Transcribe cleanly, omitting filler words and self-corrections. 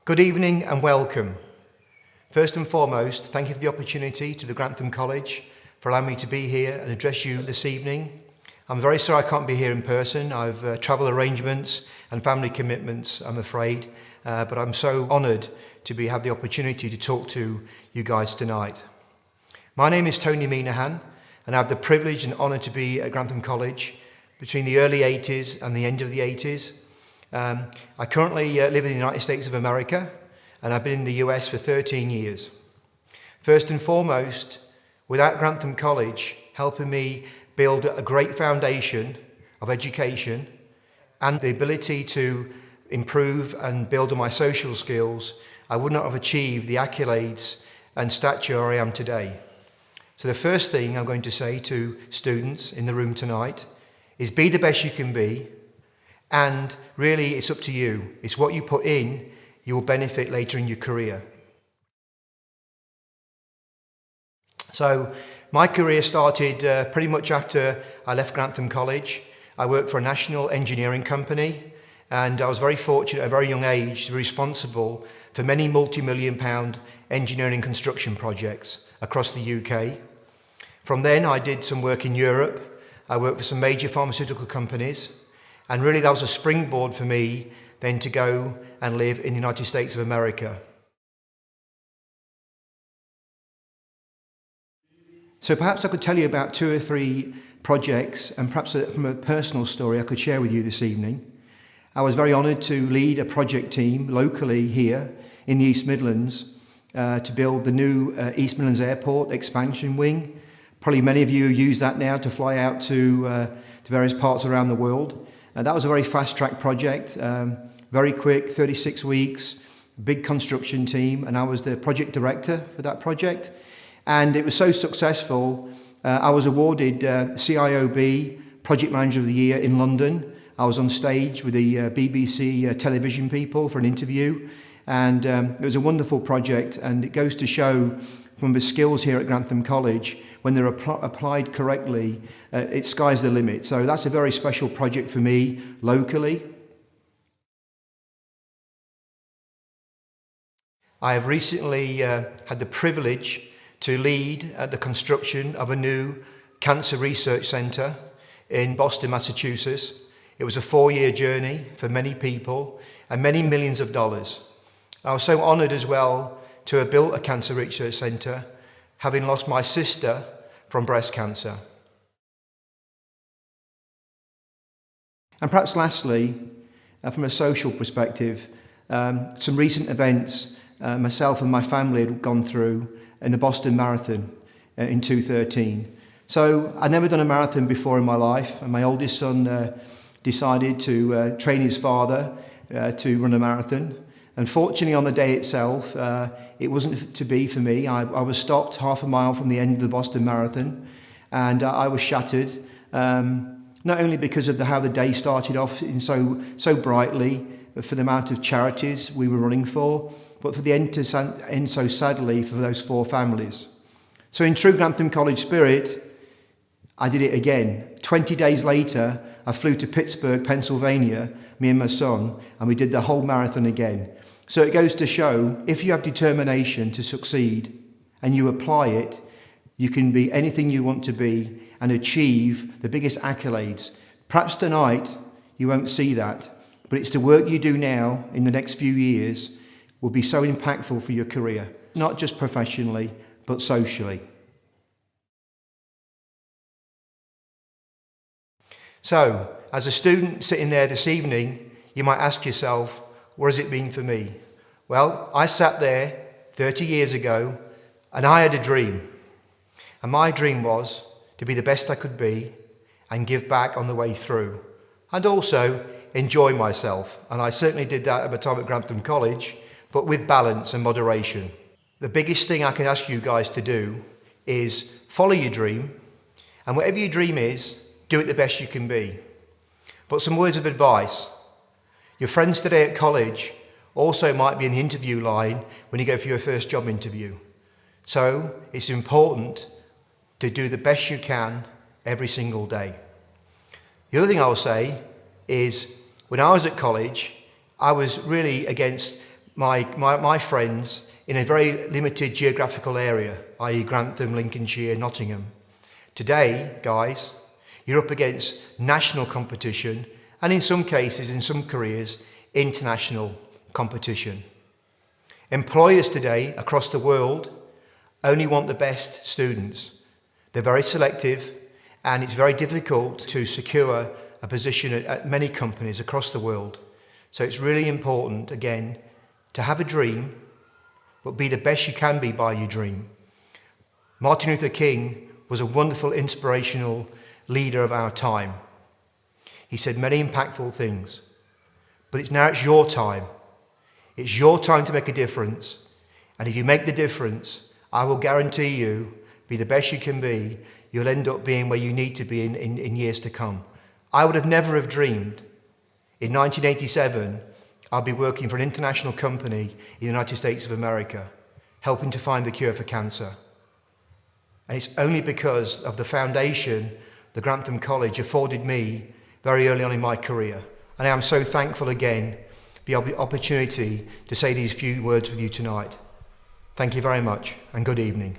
Good evening and welcome. First and foremost, thank you for the opportunity to the Grantham College for allowing me to be here and address you this evening. I'm very sorry I can't be here in person. I've travel arrangements and family commitments, I'm afraid, but I'm so honoured to have the opportunity to talk to you guys tonight. My name is Tony Meenaghan, and I have the privilege and honour to be at Grantham College between the early 80s and the end of the 80s. I currently live in the United States of America, and I've been in the US for 13 years. First and foremost, without Grantham College helping me build a great foundation of education and the ability to improve and build on my social skills, I would not have achieved the accolades and stature I am today. So the first thing I'm going to say to students in the room tonight is be the best you can be. And really, it's up to you. It's what you put in, you will benefit later in your career. So my career started pretty much after I left Grantham College. I worked for a national engineering company, and I was very fortunate at a very young age to be responsible for many multi-million-pound engineering construction projects across the UK. From then, I did some work in Europe. I worked for some major pharmaceutical companies. And really that was a springboard for me then to go and live in the United States of America. So perhaps I could tell you about 2 or 3 projects, and perhaps from a personal story I could share with you this evening. I was very honoured to lead a project team locally here in the East Midlands to build the new East Midlands Airport expansion wing. Probably many of you use that now to fly out to various parts around the world. That was a very fast-track project, very quick, 36 weeks, big construction team, and I was the project director for that project. And it was so successful, I was awarded CIOB Project Manager of the Year in London. I was on stage with the BBC television people for an interview, and it was a wonderful project, and it goes to show from the skills here at Grantham College, when they're applied correctly, it's sky's the limit. So that's a very special project for me locally. I have recently had the privilege to lead the construction of a new cancer research centre in Boston, Massachusetts. It was a 4-year journey for many people and many millions of dollars. I was so honoured as well to have built a cancer research centre, having lost my sister from breast cancer. And perhaps lastly, from a social perspective, some recent events myself and my family had gone through in the Boston Marathon in 2013. So I'd never done a marathon before in my life, and my oldest son decided to train his father to run a marathon. Unfortunately, on the day itself, it wasn't to be for me. I was stopped half a mile from the end of the Boston Marathon, and I was shattered, not only because of how the day started off in so brightly, for the amount of charities we were running for, but for the end so sadly for those 4 families. So in true Grantham College spirit, I did it again. 20 days later, I flew to Pittsburgh, Pennsylvania, me and my son, and we did the whole marathon again. So it goes to show, if you have determination to succeed and you apply it, you can be anything you want to be and achieve the biggest accolades. Perhaps tonight you won't see that, but it's the work you do now in the next few years will be so impactful for your career, not just professionally, but socially. So, as a student sitting there this evening, you might ask yourself, what has it been for me? Well, I sat there 30 years ago and I had a dream. And my dream was to be the best I could be and give back on the way through. And also enjoy myself. And I certainly did that at the time at Grantham College, but with balance and moderation. The biggest thing I can ask you guys to do is follow your dream. And whatever your dream is, do it the best you can be. But some words of advice. Your friends today at college also might be in the interview line when you go for your first job interview. So it's important to do the best you can every single day. The other thing I'll say is when I was at college, I was really against my friends in a very limited geographical area, i.e. Grantham, Lincolnshire, Nottingham. Today, guys, you're up against national competition and in some cases, in some careers, international competition. Employers today across the world only want the best students. They're very selective and it's very difficult to secure a position at many companies across the world. So it's really important, again, to have a dream, but be the best you can be by your dream. Martin Luther King was a wonderful, inspirational leader of our time. He said many impactful things, but it's your time. It's your time to make a difference. And if you make the difference, I will guarantee you, be the best you can be, you'll end up being where you need to be in years to come. I would have never have dreamed in 1987 I'd be working for an international company in the United States of America, helping to find the cure for cancer. And it's only because of the foundation the Grantham College afforded me very early on in my career. And I am so thankful again for the opportunity to say these few words with you tonight. Thank you very much and good evening.